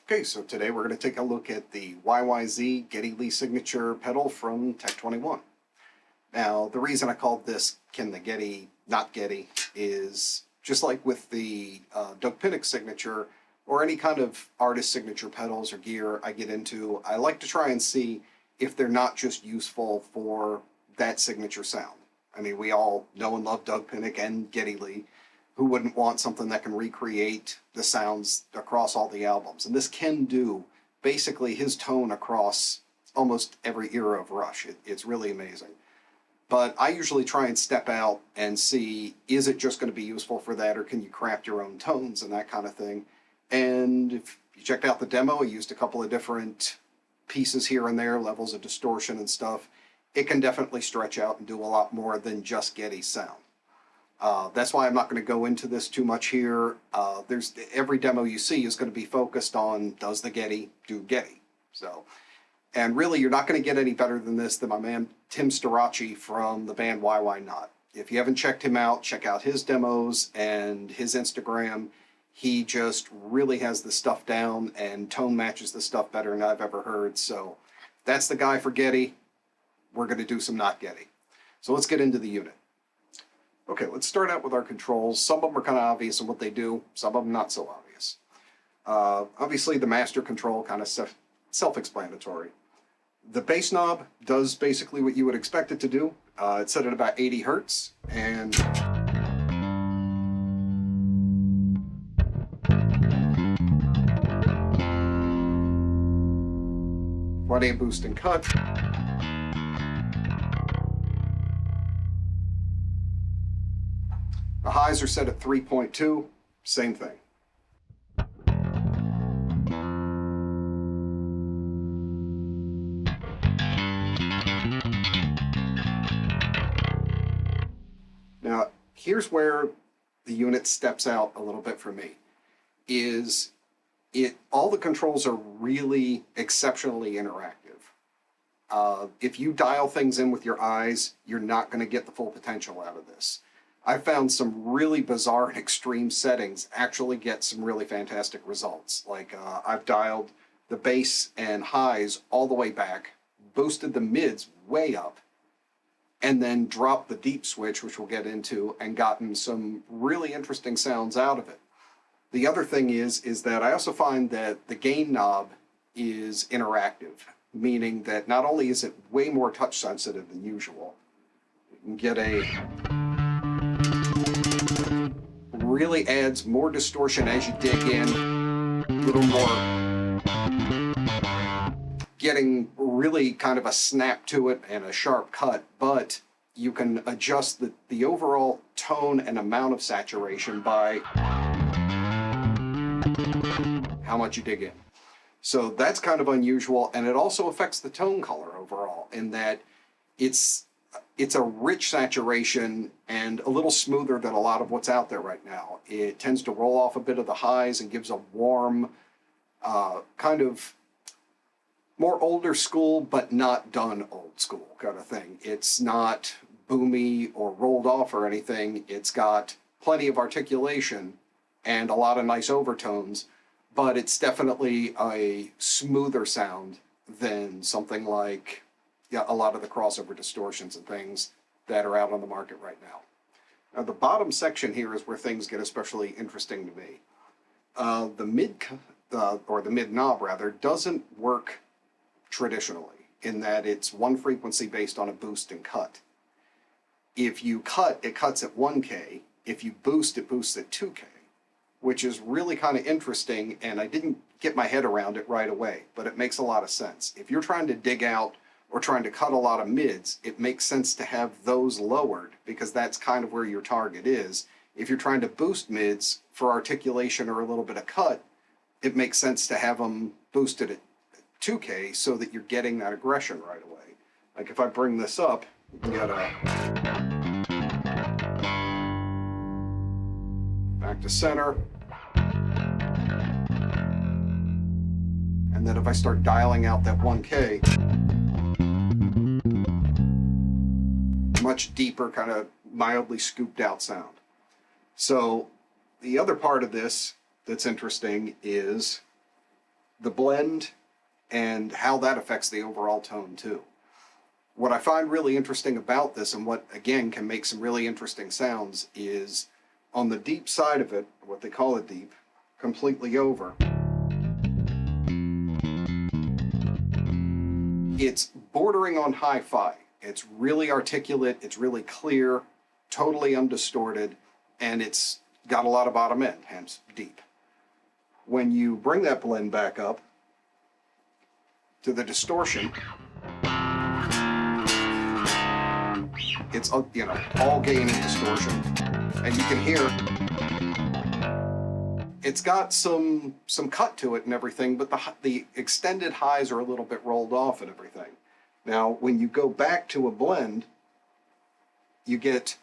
Okay, so today we're going to take a look at the YYZ Geddy Lee signature pedal from Tech 21. Now, the reason I called this Can the Geddy Not Geddy is just like with the Doug Pinnick signature or any kind of artist signature pedals or gear I get into, I like to try and see if they're not just useful for that signature sound. I mean, we all know and love Doug Pinnick and Geddy Lee. Who wouldn't want something that can recreate the sounds across all the albums? And this can do basically his tone across almost every era of Rush. It's really amazing. But I usually try and step out and see, is it just going to be useful for that, or can you craft your own tones and that kind of thing? And if you checked out the demo, I used a couple of different pieces here and there, levels of distortion and stuff. It can definitely stretch out and do a lot more than just Geddy's sound. That's why I'm not going to go into this too much here. Every demo you see is going to be focused on, does the Geddy do Geddy? So, and really, you're not going to get any better than this than my man Tim Starace from the band YYZ. If you haven't checked him out, check out his demos and his Instagram. He just really has the stuff down and tone matches the stuff better than I've ever heard. So that's the guy for Geddy. We're going to do some not Geddy. So let's get into the unit. Okay, let's start out with our controls. Some of them are kind of obvious in what they do, some of them not so obvious. Obviously, the master control, kind of self-explanatory. The bass knob does basically what you would expect it to do. It's set at about 80 hertz, and plenty of boost and cut. The highs are set at 3.2, same thing. Now, here's where the unit steps out a little bit for me. All the controls are really exceptionally interactive. If you dial things in with your eyes, you're not going to get the full potential out of this. I found some really bizarre and extreme settings actually get some really fantastic results. Like I've dialed the bass and highs all the way back, boosted the mids way up, and then dropped the deep switch, which we'll get into, and gotten some really interesting sounds out of it. The other thing is that I also find that the gain knob is interactive, meaning that not only is it way more touch sensitive than usual, you can get really adds more distortion as you dig in, a little more, getting really kind of a snap to it and a sharp cut, but you can adjust the overall tone and amount of saturation by how much you dig in. So that's kind of unusual, and it also affects the tone color overall in that it's a rich saturation and a little smoother than a lot of what's out there right now. It tends to roll off a bit of the highs and gives a warm, kind of more older school, but not done old school kind of thing. It's not boomy or rolled off or anything. It's got plenty of articulation and a lot of nice overtones, but it's definitely a smoother sound than something like a lot of the crossover distortions and things that are out on the market right now. Now, the bottom section here is where things get especially interesting to me. The mid knob rather, doesn't work traditionally in that it's one frequency based on a boost and cut. If you cut, it cuts at 1K. If you boost, it boosts at 2K, which is really kind of interesting, and I didn't get my head around it right away, but it makes a lot of sense. If you're trying to dig out or trying to cut a lot of mids, it makes sense to have those lowered because that's kind of where your target is. If you're trying to boost mids for articulation or a little bit of cut, it makes sense to have them boosted at 2K so that you're getting that aggression right away. Like if I bring this up, you can get back to center. And then if I start dialing out that 1K, much deeper, kind of mildly scooped out sound. So the other part of this that's interesting is the blend and how that affects the overall tone too. What I find really interesting about this, and what again can make some really interesting sounds, is on the deep side of it, what they call it deep, completely over, it's bordering on hi-fi. It's really articulate, it's really clear, totally undistorted, and it's got a lot of bottom end, hence deep. When you bring that blend back up to the distortion, it's, you know, all gain and distortion, and you can hear it's got some cut to it and everything, but the extended highs are a little bit rolled off and everything. Now, when you go back to a blend, you get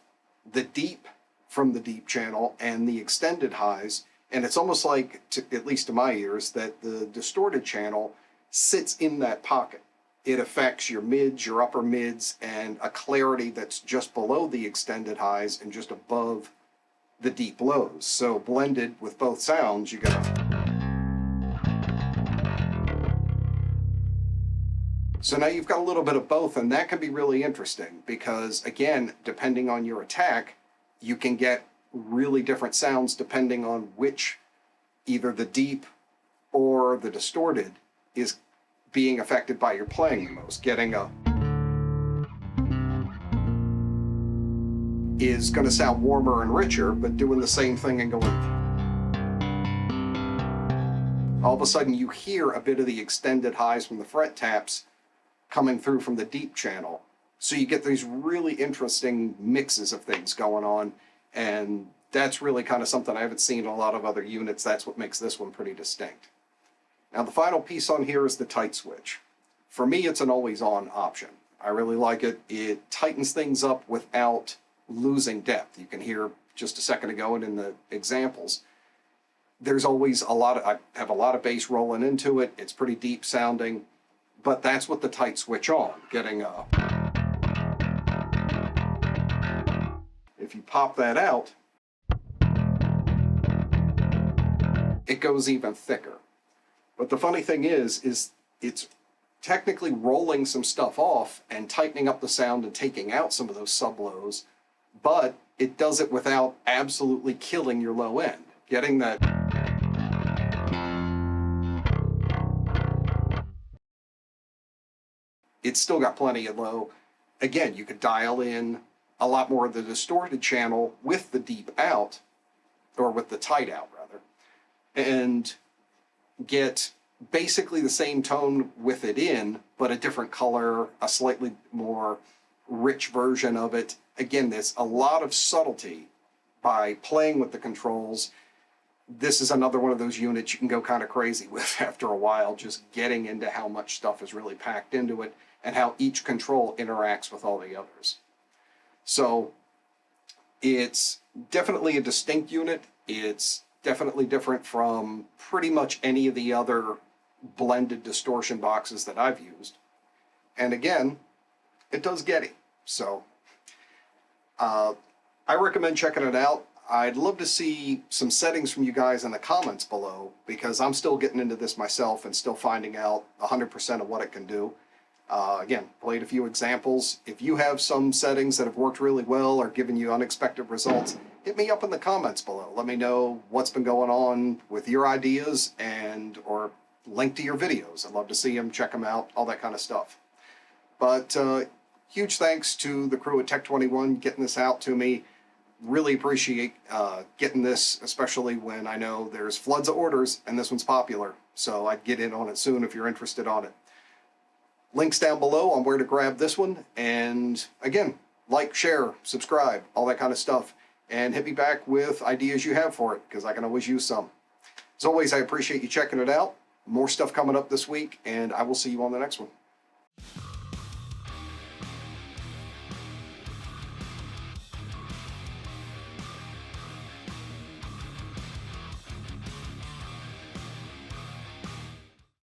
the deep from the deep channel and the extended highs, and it's almost like, at least to my ears, that the distorted channel sits in that pocket. It affects your mids, your upper mids, and a clarity that's just below the extended highs and just above the deep lows. So blended with both sounds, you get So now you've got a little bit of both, and that can be really interesting because, again, depending on your attack, you can get really different sounds depending on which, either the deep or the distorted, is being affected by your playing the most. Getting a is going to sound warmer and richer, but doing the same thing and going, all of a sudden you hear a bit of the extended highs from the fret taps coming through from the deep channel. So you get these really interesting mixes of things going on, and that's really kind of something I haven't seen in a lot of other units. That's what makes this one pretty distinct. Now the final piece on here is the tight switch. For me, it's an always on option. I really like it. It tightens things up without losing depth. You can hear just a second ago and in the examples, there's always a lot of, I have a lot of bass rolling into it. It's pretty deep sounding, but that's what the tight switch on, getting a, if you pop that out, it goes even thicker. But the funny thing is it's technically rolling some stuff off and tightening up the sound and taking out some of those sub-lows, but it does it without absolutely killing your low end. Getting that it's still got plenty of low. Again, you could dial in a lot more of the distorted channel with the deep out, or with the tight out rather, and get basically the same tone with it in, but a different color, a slightly more rich version of it. Again, there's a lot of subtlety by playing with the controls. This is another one of those units you can go kind of crazy with after a while, just getting into how much stuff is really packed into it and how each control interacts with all the others. So it's definitely a distinct unit. It's definitely different from pretty much any of the other blended distortion boxes that I've used. And again, it does Geddy. So I recommend checking it out. I'd love to see some settings from you guys in the comments below, because I'm still getting into this myself and still finding out 100% of what it can do. Again, played a few examples. If you have some settings that have worked really well or given you unexpected results, hit me up in the comments below. Let me know what's been going on with your ideas, and or link to your videos. I'd love to see them, check them out, all that kind of stuff. But huge thanks to the crew at Tech 21 getting this out to me. Really appreciate getting this, especially when I know there's floods of orders and this one's popular. So I'd get in on it soon if you're interested on it. Links down below on where to grab this one. And again, like, share, subscribe, all that kind of stuff. And hit me back with ideas you have for it, because I can always use some. As always, I appreciate you checking it out. More stuff coming up this week, and I will see you on the next one.